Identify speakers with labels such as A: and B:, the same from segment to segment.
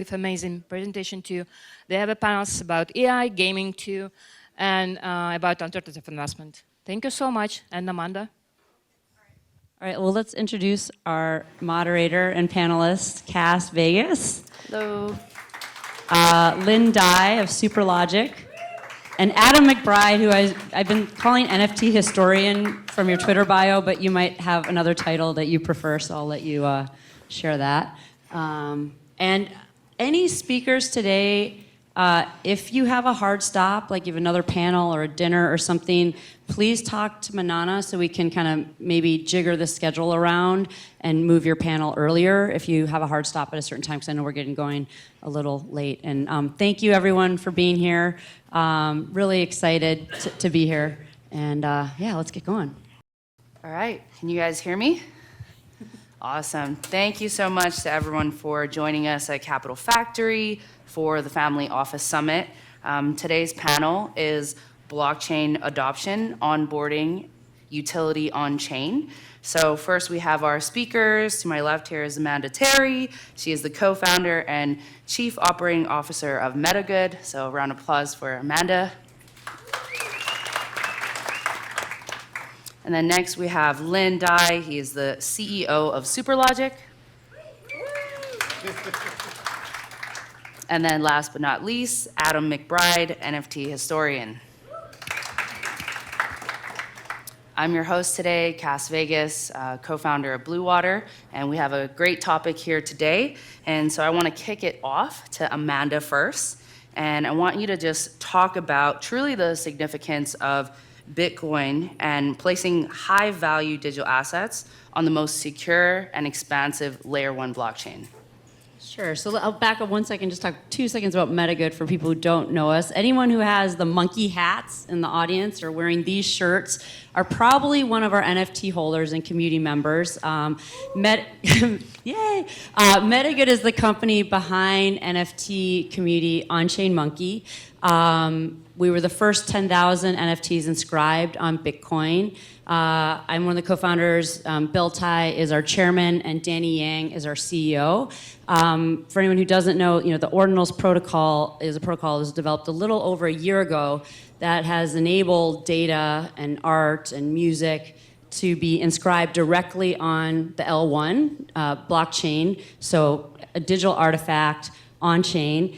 A: with amazing presentation too. They have a panels about AI, gaming too, and about alternative investment. Thank you so much, and Amanda.
B: All right, well, let's introduce our moderator and panelist, Cass Vegas.
C: Hello.
B: LLin Dai of Superlogic, and Adam McBride, who I've been calling NFT historian from your Twitter bio, but you might have another title that you prefer, so I'll let you share that. And any speakers today, if you have a hard stop, like you have another panel or a dinner or something, please talk to Manana so we can kind of maybe jigger the schedule around and move your panel earlier if you have a hard stop at a certain time, because I know we're getting going a little late. And thank you everyone for being here. Really excited to be here. And yeah, let's get going.
C: All right, can you guys hear me? Awesome. Thank you so much to everyone for joining us at Capital Factory for the Family Office Summit. Today's panel is Blockchain Adoption, Onboarding, Utility on-Chain. So first we have our speakers. To my left here is Amanda Terry. She is the co-founder and Chief Operating Officer of MetaGood. So a round of applause for Amanda. And then next we have LLin Dai. He is the CEO of Superlogic. And then last but not least, Adam McBride, NFT historian. I'm your host today, Cass Vegas, co-founder of Blue Water, and we have a great topic here today. And so I want to kick it off to Amanda first. And I want you to just talk about truly the significance of Bitcoin and placing high-value digital assets on the most secure and expansive Layer 1 blockchain.
B: Sure, so I'll back up 1 second, just talk 2 seconds about MetaGood for people who don't know us. Anyone who has the monkey hats in the audience or wearing these shirts are probably one of our NFT holders and community members. Yay! MetaGood is the company behind NFT community OnchainMonkey. We were the first 10,000 NFTs inscribed on Bitcoin. I'm one of the co-founders. Bill Tai is our chairman, and Danny Yang is our CEO. For anyone who doesn't know, the Ordinals protocol is a protocol that was developed a little over a year ago that has enabled data and art and music to be inscribed directly on the L1 blockchain, so a digital artifact on-chain.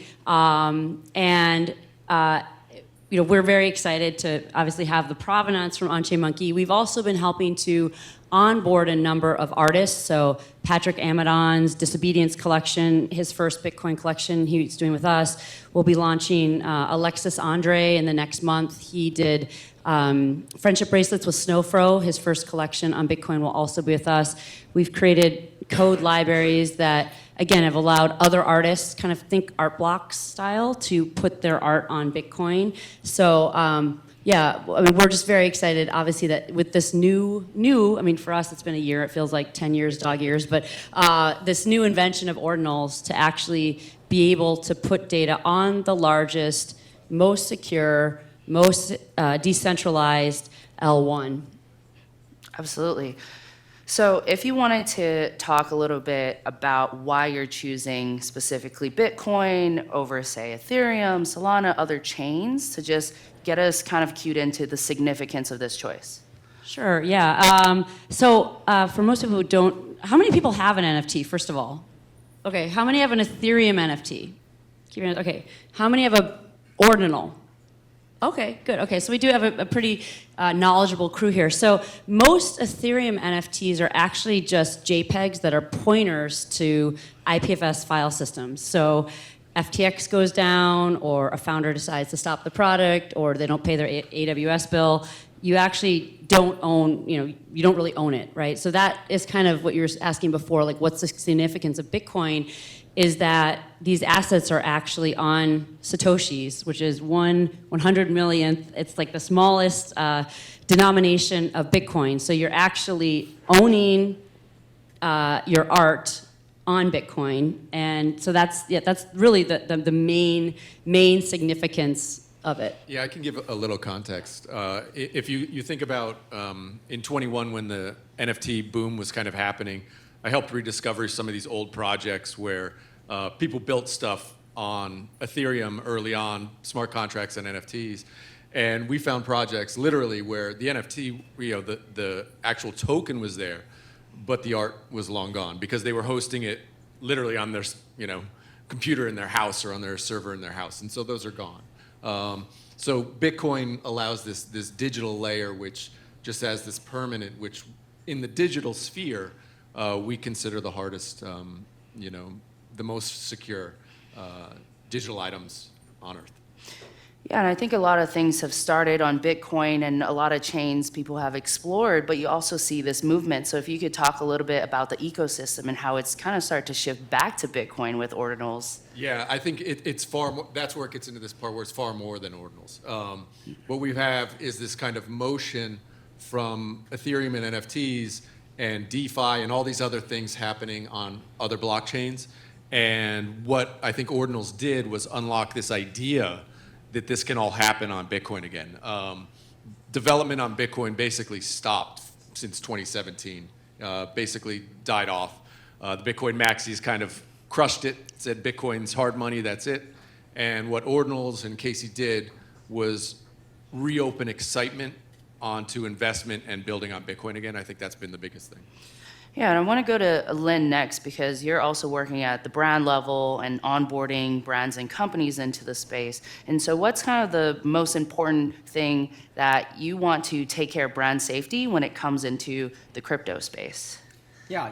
B: We're very excited to obviously have the provenance from OnchainMonkey. We've also been helping to onboard a number of artists. So Patrick Amadon's Disobedience collection, his first Bitcoin collection he's doing with us. We'll be launching Alexis Andre in the next month. He did friendship bracelets with Snowfro. His first collection on Bitcoin will also be with us. We've created code libraries that, again, have allowed other artists, kind of think art blocks style, to put their art on Bitcoin. So yeah, I mean, we're just very excited, obviously, that with this new, I mean, for us, it's been a year. It feels like 10 years, dog years. But this new invention of Ordinals to actually be able to put data on the largest, most secure, most decentralized L1.
C: Absolutely. So if you wanted to talk a little bit about why you're choosing specifically Bitcoin over, say, Ethereum, Solana, other chains, to just get us kind of cued into the significance of this choice.
B: Sure, yeah. For most people who don't, how many people have an NFT, first of all? Okay, how many have an Ethereum NFT? Okay, how many have a Ordinal? Okay, good. Okay, so we do have a pretty knowledgeable crew here. So most Ethereum NFTs are actually just JPEGs that are pointers to IPFS file systems. So FTX goes down, or a founder decides to stop the product, or they don't pay their AWS bill, you actually don't own, you don't really own it, right? So that is kind of what you were asking before, like what's the significance of Bitcoin, is that these assets are actually on Satoshis, which is 1/100 millionth. It's like the smallest denomination of Bitcoin. So you're actually owning your art on Bitcoin. And so that's really the main significance of it.
D: Yeah, I can give a little context. If you think about in 21 when the NFT boom was kind of happening, I helped rediscover some of these old projects where people built stuff on Ethereum early on, smart contracts and NFTs. And we found projects literally where the NFT, the actual token was there, but the art was long gone because they were hosting it literally on their, computer in their house or on their server in their house. And so those are gone. So Bitcoin allows this digital layer, which just has this permanent, which in the digital sphere, we consider the hardest, the most secure digital items on Earth.
C: Yeah, and I think a lot of things have started on Bitcoin and a lot of chains people have explored, but you also see this movement. So if you could talk a little bit about the ecosystem and how it's kind of started to shift back to Bitcoin with Ordinals.
D: Yeah, I think it's far more, that's where it gets into this part where it's far more than Ordinals. What we have is this kind of motion from Ethereum and NFTs and DeFi and all these other things happening on other blockchains. And what I think Ordinals did was unlock this idea that this can all happen on Bitcoin again. Development on Bitcoin basically stopped since 2017, basically died off. The Bitcoin maxis kind of crushed it, said Bitcoin's hard money, that's it. And what Ordinals and Casey did was reopen excitement onto investment and building on Bitcoin again. I think that's been the biggest thing.
C: Yeah, and I want to go to Lynn next because you're also working at the brand level and onboarding brands and companies into the space. And so what's kind of the most important thing that you want to take care of brand safety when it comes into the crypto space?
E: Yeah,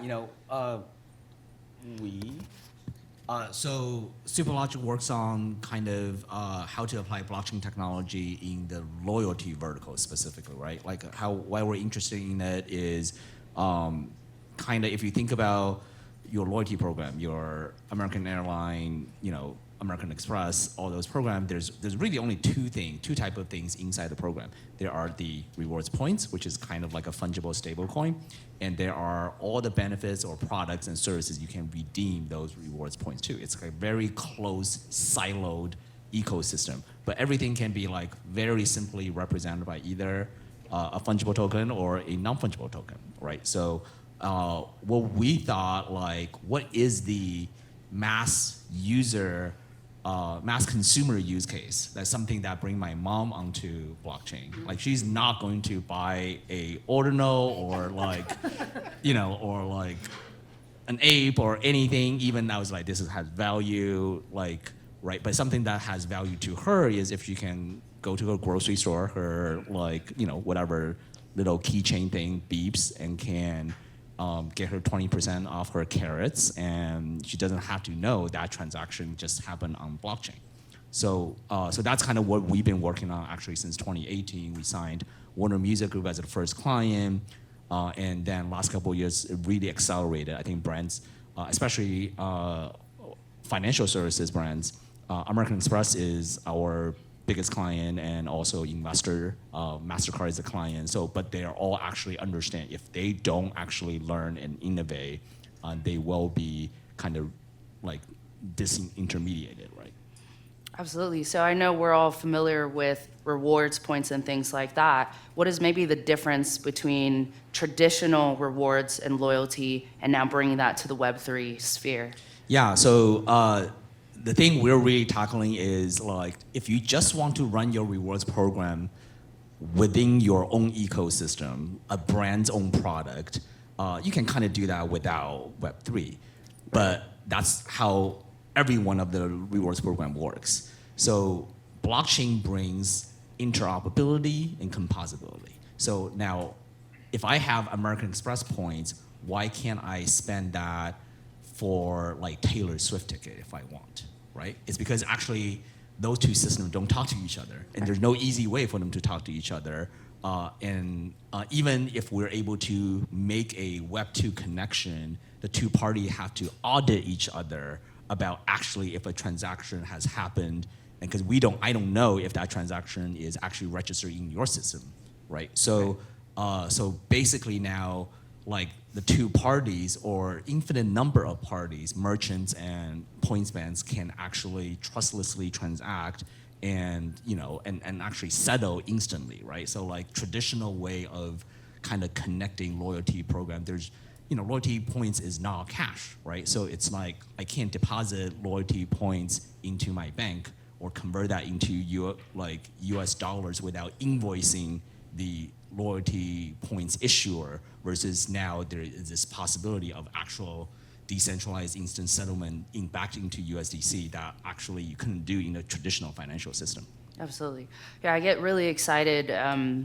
E: so Superlogic works on kind of how to apply blockchain technology in the loyalty vertical specifically, right? Like why we're interested in it is kind of if you think about your loyalty program, your American Airline, American Express, all those programs, there's really only two type of things inside the program. There are the rewards points, which is kind of like a fungible stable coin, and there are all the benefits or products and services you can redeem those rewards points to. It's like a very close, siloed ecosystem, but everything can be like very simply represented by either a fungible token or a non-fungible token, right? So what we thought, like, what is the mass consumer use case? That's something that bring my mom onto blockchain. Like, she's not going to buy a ordinal or like, or like an ape or anything. Even I was like, this has value, like, right? But something that has value to her is if she can go to a grocery store, her like, whatever little keychain thing beeps and can get her 20% off her carrots, and she doesn't have to know that transaction just happened on blockchain. So that's kind of what we've been working on actually since 2018. We signed Warner Music Group as the first client, and then last couple of years it really accelerated. I think brands, especially financial services brands, American Express is our biggest client and also investor. MasterCard is a client. So, but they are all actually understand if they don't actually learn and innovate, they will be kind of like disintermediated, right?
C: Absolutely. So I know we're all familiar with rewards points and things like that. What is maybe the difference between traditional rewards and loyalty and now bringing that to the Web3 sphere?
E: Yeah, so the thing we're really tackling is like, if you just want to run your rewards program within your own ecosystem, a brand's own product, you can kind of do that without Web3. But that's how every one of the rewards program works. So blockchain brings interoperability and composability. So now, if I have American Express points, why can't I spend that for like Taylor Swift ticket if I want, right? It's because actually those two systems don't talk to each other, and there's no easy way for them to talk to each other. Even if we're able to make a Web2 connection, the two parties have to audit each other about actually if a transaction has happened, and because I don't know if that transaction is actually registered in your system, right? So, so basically now, like the two parties or infinite number of parties, merchants and points bands can actually trustlessly transact and and actually settle instantly, right? So like traditional way of kind of connecting loyalty program, there's loyalty points is not cash, right? So it's like I can't deposit loyalty points into my bank or convert that into US dollars without invoicing the loyalty points issuer, versus now there is this possibility of actual decentralized instant settlement back into USDC that actually you couldn't do in a traditional financial system.
C: Absolutely. Yeah, I get really excited.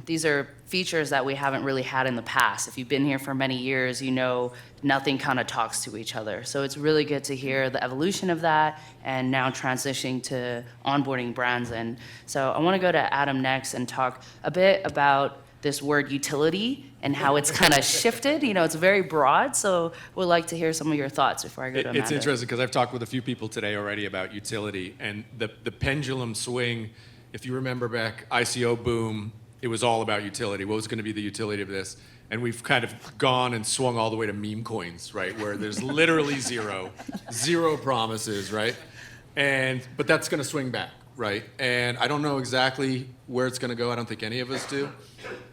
C: These are features that we haven't really had in the past. If you've been here for many years, you know nothing kind of talks to each other. So it's really good to hear the evolution of that and now transitioning to onboarding brands. And so I want to go to Adam next and talk a bit about this word utility and how it's kind of shifted. It's very broad, so we'd like to hear some of your thoughts before I go to Amanda.
D: It's interesting because I've talked with a few people today already about utility, and the pendulum swing. If you remember back, ICO boom, it was all about utility. What was going to be the utility of this? And we've kind of gone and swung all the way to meme coins, right? Where there's literally zero promises, right? But that's going to swing back, right? And I don't know exactly where it's going to go. I don't think any of us do.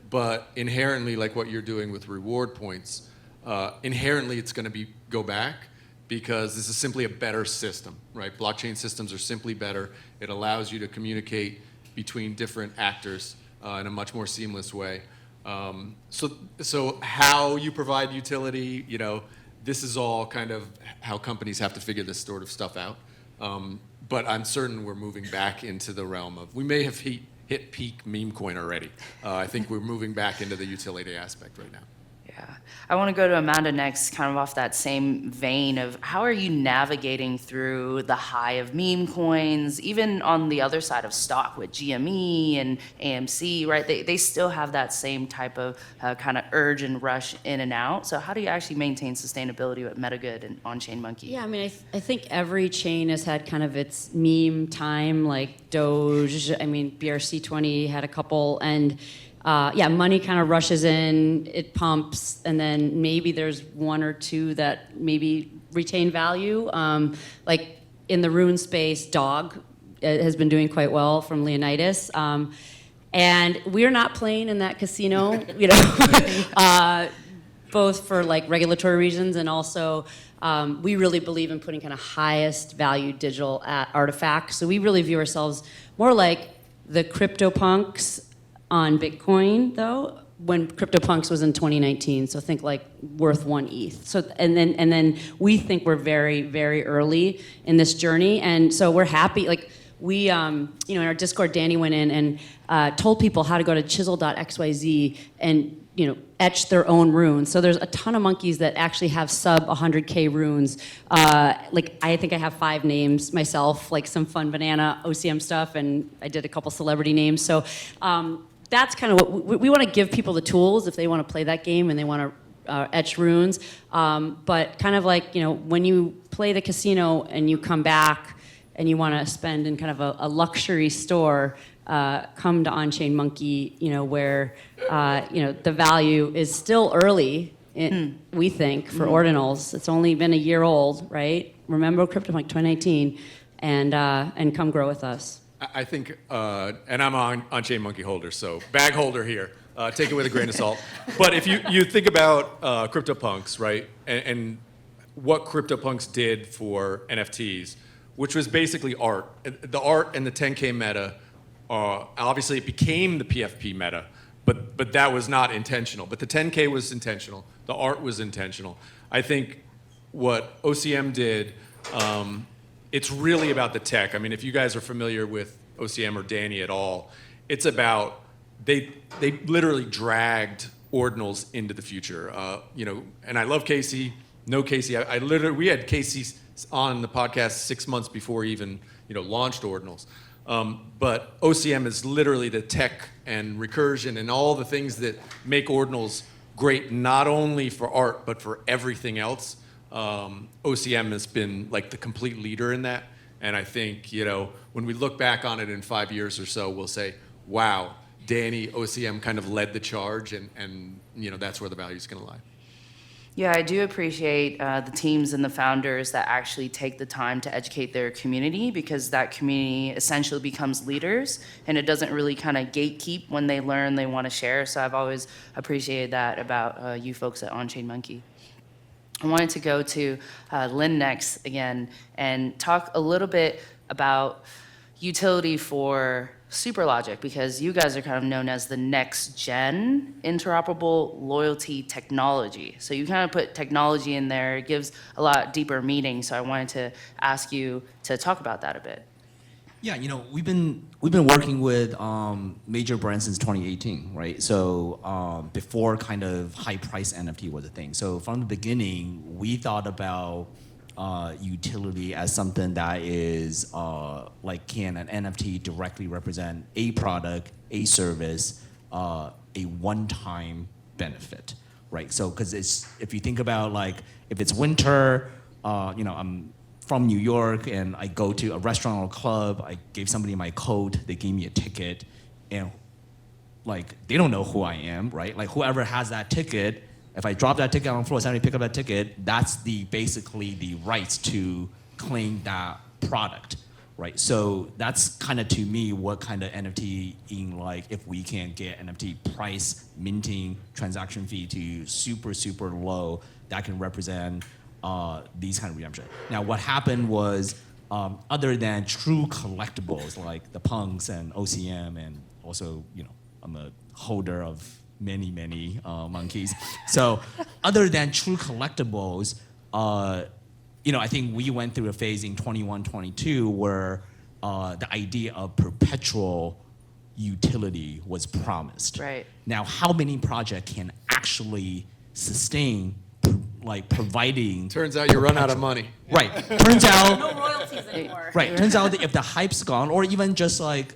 D: But inherently, like what you're doing with reward points, inherently it's going to go back, because this is simply a better system, right? Blockchain systems are simply better. It allows you to communicate between different actors in a much more seamless way. So how you provide utility, this is all kind of how companies have to figure this sort of stuff out. But I'm certain we're moving back into the realm of, we may have hit peak meme coin already. I think we're moving back into the utility aspect right now.
C: Yeah. I want to go to Amanda next, kind of off that same vein of how are you navigating through the high of meme coins, even on the other side of stock with GME and AMC, right? They still have that same type of kind of urge and rush in and out. So how do you actually maintain sustainability with MetaGood and OnchainMonkey?
B: Yeah, I mean, I think every chain has had kind of its meme time, like Doge. I mean, BRC20 had a couple, and money kind of rushes in, it pumps, and then maybe there's one or two that maybe retain value. Like in the rune space, Dog has been doing quite well from Leonidas. And we're not playing in that casino, both for like regulatory reasons, and also we really believe in putting kind of highest value digital artifacts. So we really view ourselves more like the CryptoPunks on Bitcoin, though, when CryptoPunks was in 2019. So think like worth 1 ETH. So and then we think we're very, very early in this journey, and so we're happy. Like we, in our Discord, Danny went in and told people how to go to chisel.xyz and etch their own runes. So there's a ton of monkeys that actually have sub 100K runes. Like I think I have 5 names myself, like some fun banana OCM stuff, and I did a couple celebrity names. So that's kind of what we want to give people the tools if they want to play that game and they want to etch runes. But kind of like, when you play the casino and you come back and you want to spend in kind of a luxury store, come to OnchainMonkey, where, the value is still early, we think, for Ordinals. It's only been a year old, right? Remember CryptoPunk 2019, and come grow with us.
D: I think, and I'm an OnchainMonkey holder, so bag holder here. Take it with a grain of salt. But if you think about CryptoPunks, right, and what CryptoPunks did for NFTs, which was basically art. The art and the 10K meta, obviously it became the PFP meta, but that was not intentional. But the 10K was intentional. The art was intentional. I think what OCM did, it's really about the tech. I mean, if you guys are familiar with OCM or Danny at all, it's about, they literally dragged Ordinals into the future. And I love Casey, know Casey. We had Casey on the podcast 6 months before he even, launched Ordinals. But OCM is literally the tech and recursion and all the things that make Ordinals great, not only for art, but for everything else. OCM has been like the complete leader in that. And I think, when we look back on it in 5 years or so, we'll say, wow, Danny, OCM kind of led the charge, and that's where the value is going to lie.
C: Yeah, I do appreciate the teams and the founders that actually take the time to educate their community, because that community essentially becomes leaders, and it doesn't really kind of gatekeep when they learn they want to share. So I've always appreciated that about you folks at OnchainMonkey. I wanted to go to Lynn next again and talk a little bit about utility for Superlogic, because you guys are kind of known as the next gen interoperable loyalty technology. So you kind of put technology in there, it gives a lot deeper meaning. So I wanted to ask you to talk about that a bit.
E: Yeah, we've been working with major brands since 2018, right? So before kind of high price NFT was a thing. So from the beginning, we thought about utility as something that is like, can an NFT directly represent a product, a service, a one-time benefit, right? So because if you think about, like, if it's winter, I'm from New York and I go to a restaurant or club, I gave somebody my coat, they gave me a ticket, and like, they don't know who I am, right? Like, whoever has that ticket, if I drop that ticket on the floor, somebody pick up that ticket, that's basically the rights to claim that product, right? So that's kind of, to me, what kind of NFT in, like, if we can get NFT price, minting, transaction fee to super, super low, that can represent these kind of redemption. Now, what happened was, other than true collectibles like the punks and OCM, and also, I'm a holder of many monkeys. So other than true collectibles, I think we went through a phase in 21, 22 where the idea of perpetual utility was promised.
C: Right.
E: Now, how many projects can actually sustain, like, providing?
D: Turns out you run out of money.
E: Right. Turns out.
B: No royalties anymore.
E: Right. Turns out that if the hype's gone, or even just like,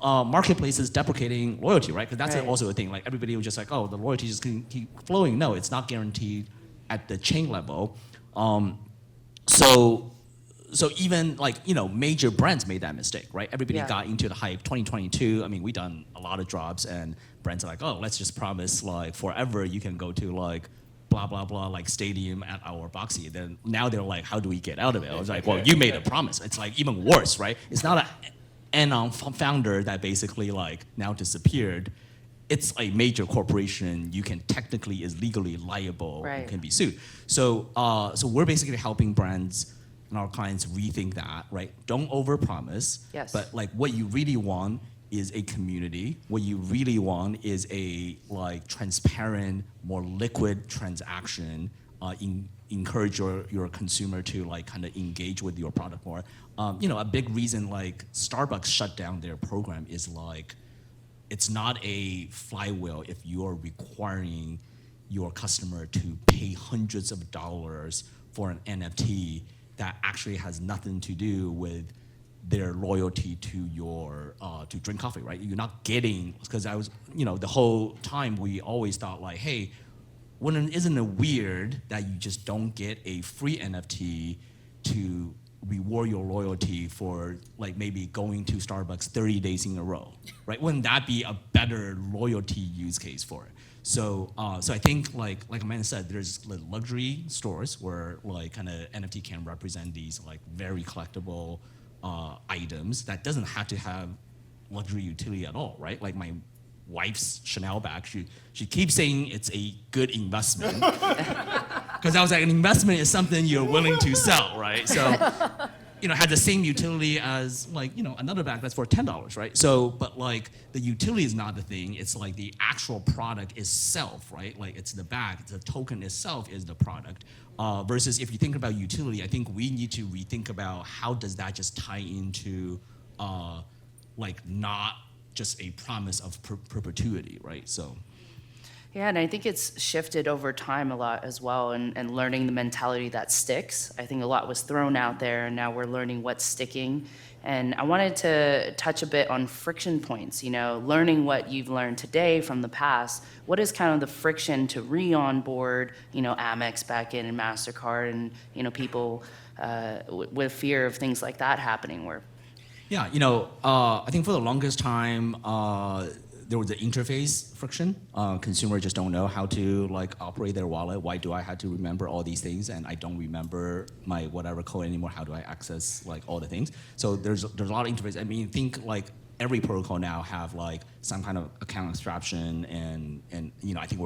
E: marketplaces deprecating loyalty, right? Because that's
C: Right.
E: also a thing. Like, everybody was just like, oh, the loyalty just can keep flowing. No, it's not guaranteed at the chain level. So even, like, major brands made that mistake, right? Everybody
C: Yeah.
E: got into the hype. 2022, I mean, we done a lot of drops, and brands are like, oh, let's just promise, like, forever you can go to, like, blah, blah, blah, like, stadium at our Boxy. Then now they're like, how do we get out of it? I was like, well, you made a promise. It's like even worse, right? It's not a founder that basically, like, now disappeared. It's a major corporation. You can technically is legally liable.
C: Right.
E: You can be sued. So we're basically helping brands and our clients rethink that, right? Don't overpromise.
C: Yes.
E: But, like, what you really want is a community. What you really want is a, like, transparent, more liquid transaction. Encourage your consumer to, like, kind of engage with your product more. A big reason, like, Starbucks shut down their program is, like, it's not a flywheel if you're requiring your customer to pay hundreds of dollars for an NFT that actually has nothing to do with their loyalty to your to drink coffee, right? You're not getting, because I was, the whole time we always thought, like, hey, isn't it weird that you just don't get a free NFT to reward your loyalty for, like, maybe going to Starbucks 30 days in a row, right? Wouldn't that be a better loyalty use case for it? So I think, like Amanda said, there's luxury stores where, like, kind of NFT can represent these, like, very collectible items that doesn't have to have luxury utility at all, right? Like, my wife's Chanel bag, she keeps saying it's a good investment. Because I was like, an investment is something you're willing to sell, right? So, had the same utility as, like, another bag that's for $10, right? So, but, like, the utility is not the thing. It's like the actual product itself, right? Like, it's the bag, the token itself is the product. Versus if you think about utility, I think we need to rethink about how does that just tie into, like, not just a promise of perpetuity, right? So.
C: Yeah, and I think it's shifted over time a lot as well, and learning the mentality that sticks. I think a lot was thrown out there, and now we're learning what's sticking. And I wanted to touch a bit on friction points, learning what you've learned today from the past. What is kind of the friction to re-onboard, Amex back in and MasterCard, and, people with fear of things like that happening?
E: Yeah, I think for the longest time, there was the interface friction. Consumers just don't know how to, like, operate their wallet. Why do I have to remember all these things, and I don't remember my whatever code anymore? How do I access, like, all the things? So there's a lot of interface. I mean, think, like, every protocol now have, like, some kind of account abstraction, and I think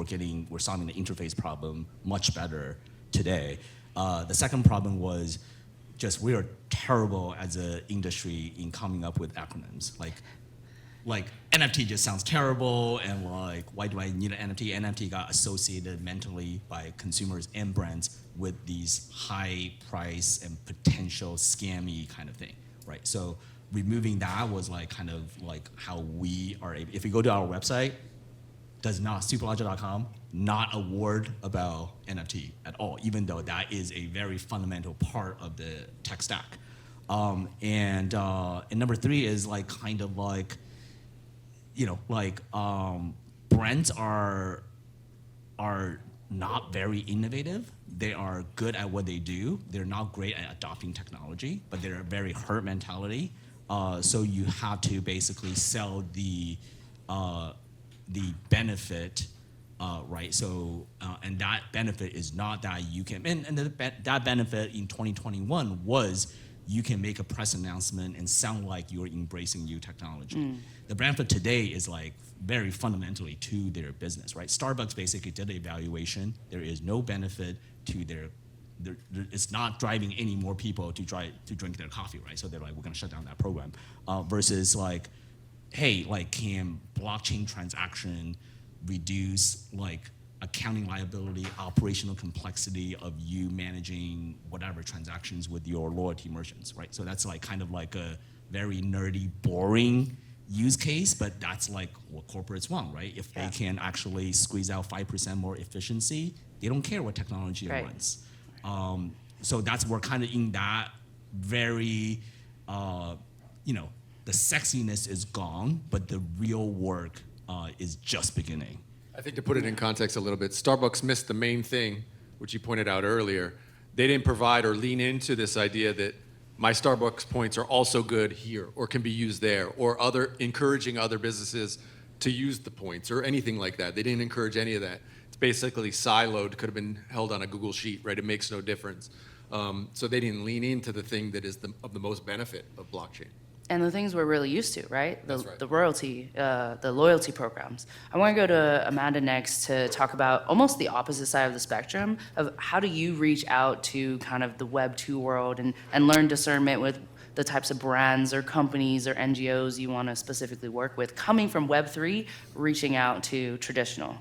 E: we're solving the interface problem much better today. The second problem was just we are terrible as an industry in coming up with acronyms. Like NFT just sounds terrible, and like, why do I need an NFT? NFT got associated mentally by consumers and brands with these high price and potential scammy kind of thing, right? So removing that was like kind of like how we are able, if you go to our website, does not, superlogic.com, not a word about NFT at all, even though that is a very fundamental part of the tech stack. And number three is like kind of like, you know, like brands are not very innovative. They are good at what they do. They're not great at adopting technology, but they're a very herd mentality. So you have to basically sell the benefit, right? So and that benefit is not that you can, and that benefit in 2021 was you can make a press announcement and sound like you're embracing new technology. The benefit today is like very fundamentally to their business, right? Starbucks basically did an evaluation. There is no benefit to it's not driving any more people to drink their coffee, right? So they're like, we're gonna shut down that program. Versus like, hey, like can blockchain transaction reduce like accounting liability, operational complexity of you managing whatever transactions with your loyalty merchants, right? So that's like kind of like a very nerdy, boring use case, but that's like what corporates want, right? If they can actually squeeze out 5% more efficiency, they don't care what technology it runs. So we're kind of in that very, you know, the sexiness is gone, but the real work is just beginning.
D: I think to put it in context a little bit, Starbucks missed the main thing, which you pointed out earlier. They didn't provide or lean into this idea that my Starbucks points are also good here or can be used there, or encouraging other businesses to use the points or anything like that. They didn't encourage any of that. It's basically siloed, could have been held on a Google Sheet, right? It makes no difference. So they didn't lean into the thing that is of the most benefit of blockchain.
C: And the things we're really used to, right?
D: That's right.
C: The loyalty programs. I want to go to Amanda next to talk about almost the opposite side of the spectrum of how do you reach out to kind of the Web 2 world and learn discernment with the types of brands or companies or NGOs you want to specifically work with, coming from Web 3, reaching out to traditional.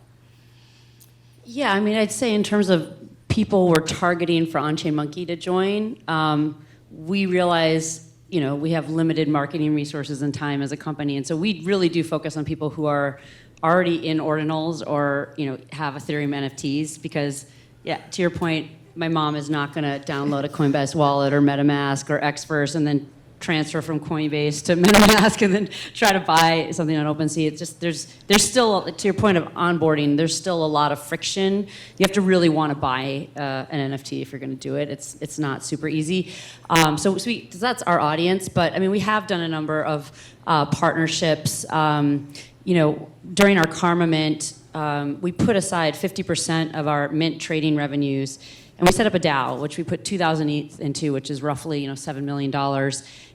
B: Yeah, I mean, I'd say in terms of people we're targeting for OnchainMonkey to join, we realize, you know, we have limited marketing resources and time as a company, and so we really do focus on people who are already in Ordinals or, you know, have Ethereum NFTs because, yeah, to your point, my mom is not going to download a Coinbase wallet or MetaMask or Xverse and then transfer from Coinbase to MetaMask and then try to buy something on OpenSea. It's just there's still, to your point of onboarding, there's still a lot of friction. You have to really want to buy an NFT if you're going to do it. It's not super easy. So that's our audience. But I mean, we have done a number of partnerships. You know, during our Karma Mint, we put aside 50% of our mint trading revenues. And we set up a DAO, which we put 2,000 ETH into, which is roughly, you know, $7 million.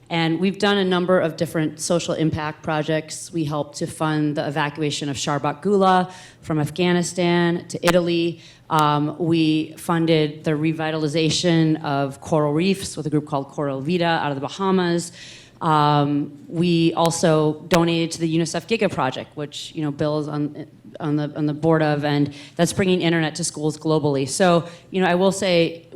B: And we've done a number of different social impact projects. We helped to fund the evacuation of Sharbat Gula from Afghanistan to Italy. We funded the revitalization of coral reefs with a group called Coral Vida out of the Bahamas. We also donated to the UNICEF Giga Project, which, you know, Bill is on the board of, and that's bringing internet to schools globally. So, you know, I will say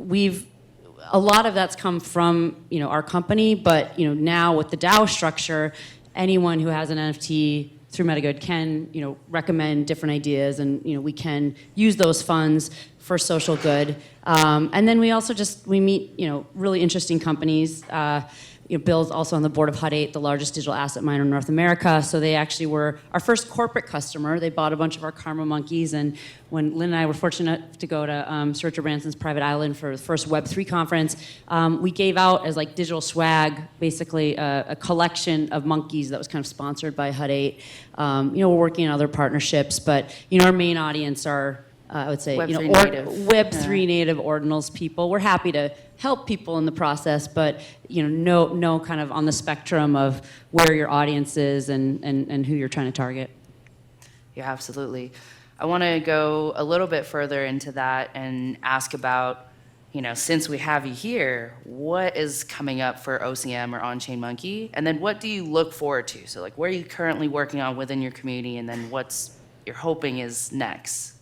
B: a lot of that's come from, you know, our company, but, you know, now with the DAO structure, anyone who has an NFT through MetaGood can, you know, recommend different ideas, and, you know, we can use those funds for social good. And then we also we meet, you know, really interesting companies. You know, Bill's also on the board of Hut 8, the largest digital asset miner in North America. So they actually were our first corporate customer. They bought a bunch of our Karma Monkeys. And when Lynn and I were fortunate to go to Sir Richard Branson's private island for the first Web3 conference, we gave out as like digital swag, basically a collection of monkeys that was kind of sponsored by Hut 8. You know, we're working on other partnerships, but, you know, our main audience are, I would say,
C: Web3
B: you know,
C: native.
B: Web3 native Ordinals people. We're happy to help people in the process, but, you know kind of on the spectrum of where your audience is and who you're trying to target.
C: Yeah, absolutely. I want to go a little bit further into that and ask about since we have you here, what is coming up for OCM or OnchainMonkey? And then what do you look forward to? So like, what are you currently working on within your community? And then what's you're hoping is next?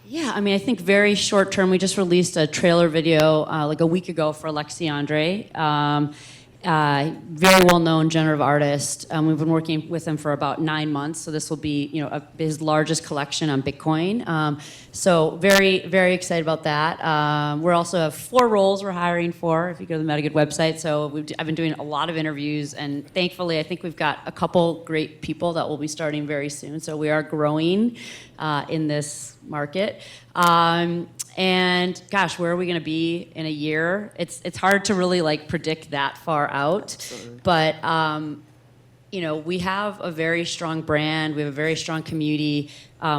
B: Yeah, I mean, I think very short term, we just released a trailer video like a week ago for Alexandre. Very well-known generative artist. We've been working with him for about 9 months, so this will be, his largest collection on Bitcoin. So very, very excited about that. We also have 4 roles we're hiring for, if you go to the MetaGood website. So I've been doing a lot of interviews, and thankfully, I think we've got a couple great people that will be starting very soon. So we are growing in this market. And gosh, where are we going to be in a year? It's hard to really like predict that far out.
C: Absolutely.
B: But we have a very strong brand. We have a very strong community.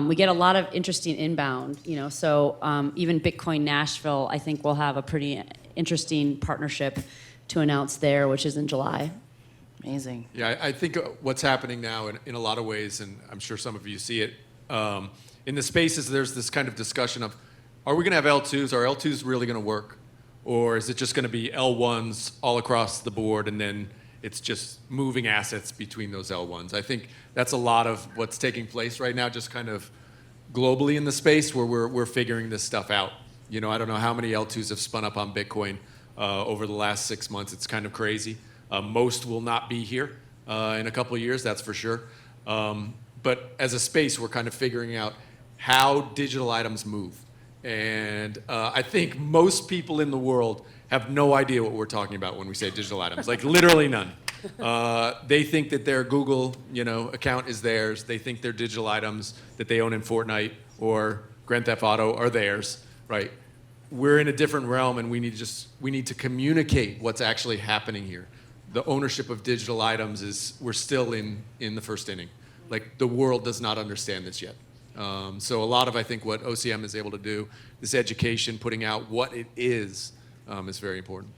B: We get a lot of interesting inbound. So even Bitcoin Nashville, I think we'll have a pretty interesting partnership to announce there, which is in July.
C: Amazing.
D: Yeah, I think what's happening now in a lot of ways, and I'm sure some of you see it, in the spaces, there's this kind of discussion of, are we going to have L2s? Are L2s really going to work? Or is it just going to be L1s all across the board, and then it's just moving assets between those L1s? I think that's a lot of what's taking place right now, just kind of globally in the space where we're figuring this stuff out. I don't know how many L2s have spun up on Bitcoin over the last 6 months. It's kind of crazy. Most will not be here in a couple of years, that's for sure. But as a space, we're kind of figuring out how digital items move. And I think most people in the world have no idea what we're talking about when we say digital items, like literally none. They think that their Google, account is theirs. They think their digital items that they own in Fortnite or Grand Theft Auto are theirs, right? We're in a different realm, and we need to communicate what's actually happening here. The ownership of digital items we're still in the first inning. Like, the world does not understand this yet. So a lot of, I think, what OCM is able to do, this education, putting out what it is very important.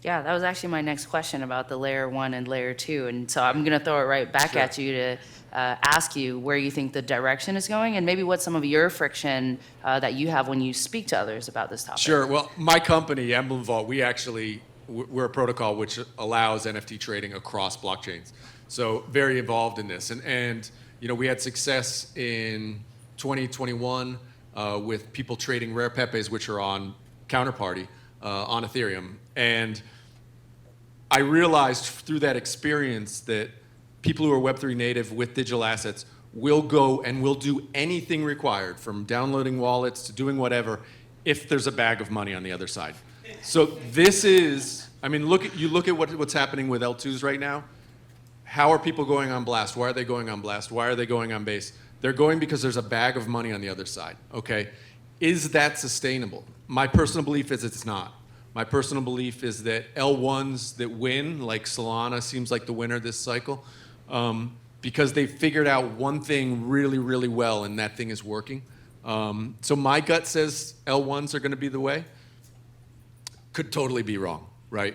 C: Yeah, that was actually my next question about the layer 1 and layer 2. And so I'm going to throw it right back
D: Sure.
C: at you to ask you where you think the direction is going, and maybe what some of your friction that you have when you speak to others about this topic.
D: Sure. Well, my company, Emblem Vault, we're a protocol which allows NFT trading across blockchains. So very involved in this. And we had success in 2021 with people trading rare pepes, which are on Counterparty on Ethereum. And I realized through that experience that people who are Web3 native with digital assets will go and will do anything required, from downloading wallets to doing whatever, if there's a bag of money on the other side. So this is, look at what's happening with L2s right now. How are people going on Blast? Why are they going on Blast? Why are they going on Base? They're going because there's a bag of money on the other side, okay? Is that sustainable? My personal belief is it's not. My personal belief is that L1s that win, like Solana seems like the winner this cycle, because they figured out one thing really, really well, and that thing is working. So my gut says L1s are going to be the way. Could totally be wrong, right?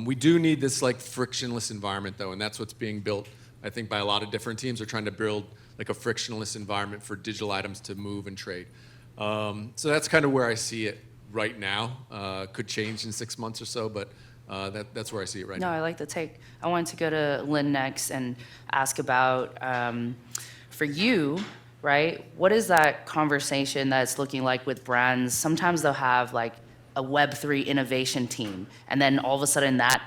D: We do need this like frictionless environment, though, and that's what's being built, I think, by a lot of different teams. They're trying to build like a frictionless environment for digital items to move and trade. So that's kind of where I see it right now. Could change in 6 months or so, but that's where I see it right now.
C: No, I like the take. I wanted to go to Lynn next and ask about, for you, right, what is that conversation that's looking like with brands? Sometimes they'll have like a Web3 innovation team, and then all of a sudden that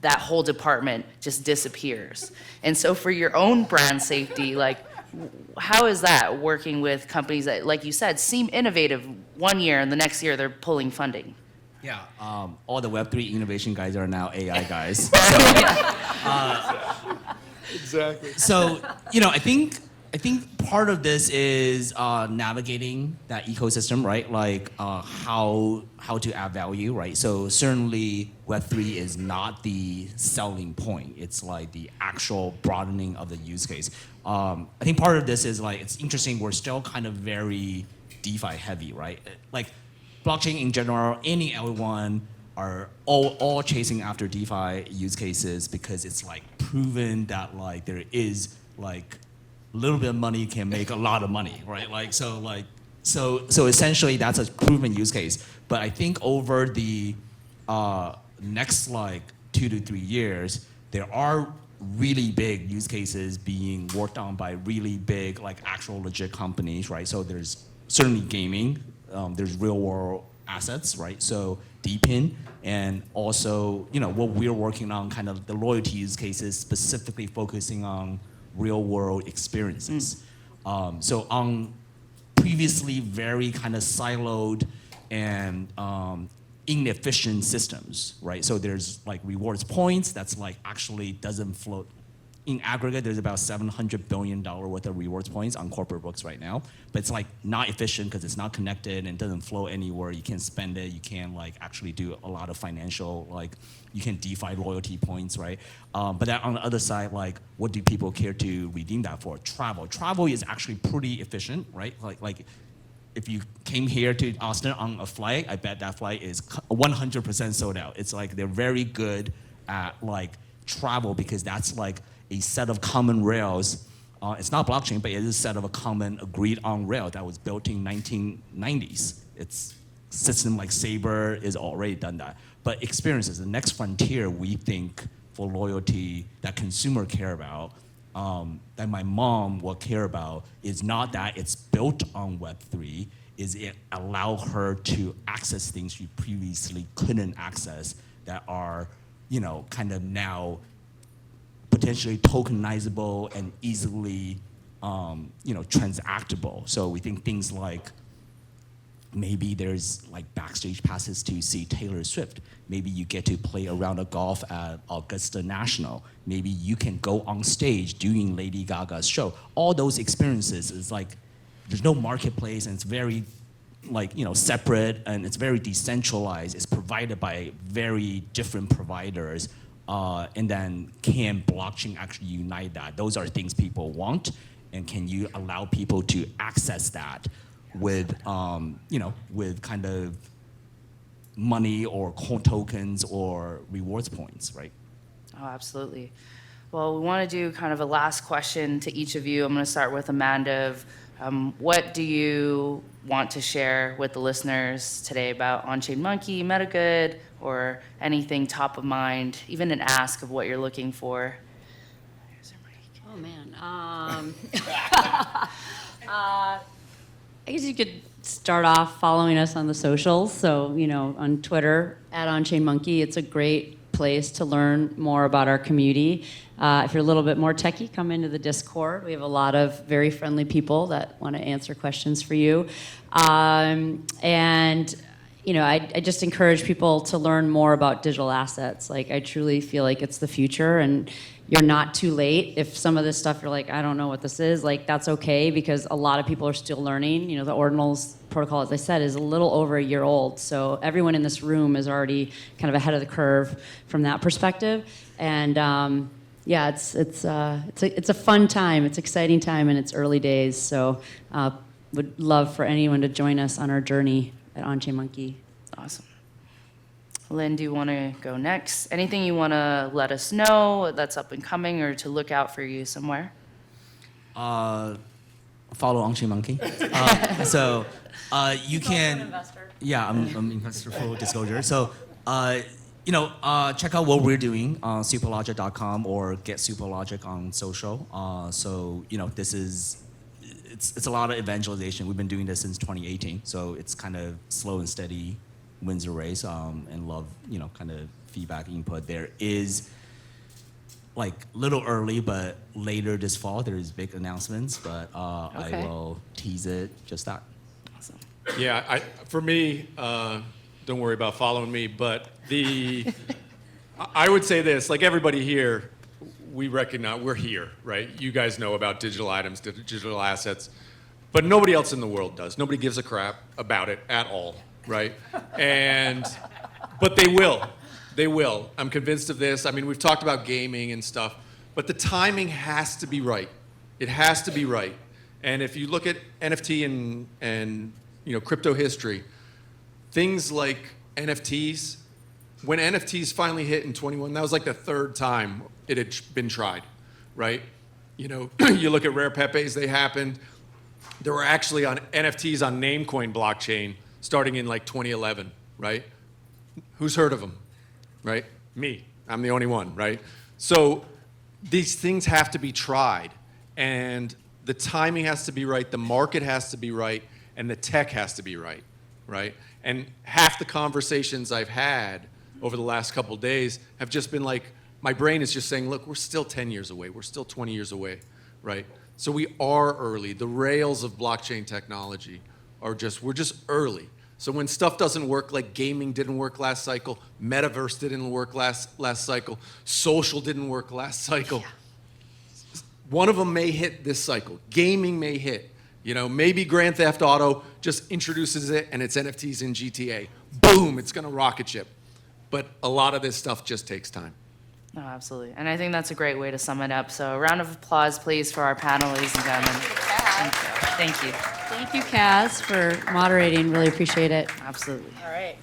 C: whole department just disappears. And so for your own brand safety, like, how is that working with companies that, like you said, seem innovative one year and the next year they're pulling funding?
E: Yeah, all the Web3 innovation guys are now AI guys.
D: Exactly.
E: So, I think part of this is navigating that ecosystem, right? Like how to add value, right? So certainly Web3 is not the selling point. It's like the actual broadening of the use case. I think part of this is like, it's interesting, we're still kind of very DeFi heavy, right? Like blockchain in general, any L1 are all chasing after DeFi use cases because it's like proven that like there is like a little bit of money can make a lot of money, right? So essentially that's a proven use case. But I think over the next like 2 to 3 years, there are really big use cases being worked on by really big, like actual legit companies, right? So there's certainly gaming, there's real world assets, right? So Deepin, and also, what we're working on, kind of the loyalty use cases, specifically focusing on real world experiences. So on previously very kind of siloed and inefficient systems, right? So there's like rewards points that's like actually doesn't float. In aggregate, there's about $700 billion worth of rewards points on corporate books right now, but it's like not efficient because it's not connected and doesn't flow anywhere. You can't spend it. You can't like actually do a lot of financial, like you can DeFi loyalty points, right? But then on the other side, like what do people care to redeem that for? Travel. Travel is actually pretty efficient, right? Like if you came here to Austin on a flight, I bet that flight is 100% sold out. It's like they're very good at like travel because that's like a set of common rails. It's not blockchain, but it is a set of a common agreed on rail that was built in 1990s. It's system like Sabre is already done that. But experiences, the next frontier we think for loyalty that consumer care about, that my mom will care about, is not that it's built on Web3, is it allow her to access things she previously couldn't access that are, kind of now potentially tokenizable and easily, transactable. So we think things like maybe there's like backstage passes to see Taylor Swift. Maybe you get to play a round of golf at Augusta National. Maybe you can go on stage doing Lady Gaga's show. All those experiences is like, there's no marketplace and it's very like, separate and it's very decentralized. It's provided by very different providers. And then can blockchain actually unite that? Those are things people want. And can you allow people to access that with, with kind of money or tokens or rewards points, right?
C: Oh, absolutely. Well, we want to do kind of a last question to each of you. I'm going to start with Amanda. What do you want to share with the listeners today about OnchainMonkey, MetaGood, or anything top of mind, even an ask of what you're looking for?
B: Oh, man. I guess you could start off following us on the socials. So, on Twitter, @OnchainMonkey. It's a great place to learn more about our community. If you're a little bit more techie, come into the Discord. We have a lot of very friendly people that want to answer questions for you. I just encourage people to learn more about digital assets. Like, I truly feel like it's the future, and you're not too late. If some of this stuff you're like, I don't know what this is, like, that's okay, because a lot of people are still learning. The Ordinals protocol, as I said, is a little over a year old. So everyone in this room is already kind of ahead of the curve from that perspective. And it's a fun time. It's an exciting time, and it's early days. So would love for anyone to join us on our journey at OnchainMonkey.
C: Awesome. Lynn, do you want to go next? Anything you want to let us know that's up and coming or to look out for you somewhere?
E: Follow OnchainMonkey. You can.
B: Investor.
E: Yeah, I'm investor, full disclosure. So, check out what we're doing on superlogic.com or get Superlogic on social. This is. It's a lot of evangelization. We've been doing this since 2018, so it's kind of slow and steady wins the race, and love, kind of feedback, input. There is, like, little early, but later this fall, there's big announcements, but
C: Okay.
E: I will tease it, just that.
C: Awesome.
D: Yeah, for me, don't worry about following me, but I would say this, like everybody here, we recognize we're here, right? You guys know about digital items, digital assets, but nobody else in the world does. Nobody gives a crap about it at all, right? But they will. They will. I'm convinced of this. I mean, we've talked about gaming and stuff, but the timing has to be right. It has to be right. And if you look at NFT and crypto history, things like NFTs, when NFTs finally hit in 21, that was like the third time it had been tried, right? You look at Rare Pepes, they happened. There were actually on NFTs on Namecoin blockchain starting in like 2011, right? Who's heard of them, right? Me. I'm the only one, right? So these things have to be tried, and the timing has to be right, the market has to be right, and the tech has to be right, right? And half the conversations I've had over the last couple of days have just been like, my brain is just saying, look, we're still 10 years away, we're still 20 years away, right? So we are early. The rails of blockchain technology are just, we're just early. So when stuff doesn't work, like gaming didn't work last cycle, metaverse didn't work last cycle, social didn't work last cycle, one of them may hit this cycle. Gaming may hit. You know, maybe Grand Theft Auto just introduces it and it's NFTs in GTA. Boom, it's gonna rocket ship. But a lot of this stuff just takes time.
C: No, absolutely. And I think that's a great way to sum it up. So a round of applause, please, for our panel, ladies and gentlemen. Thank you.
B: Thank you, Kaz, for moderating. Really appreciate it.
C: Absolutely.
F: All right.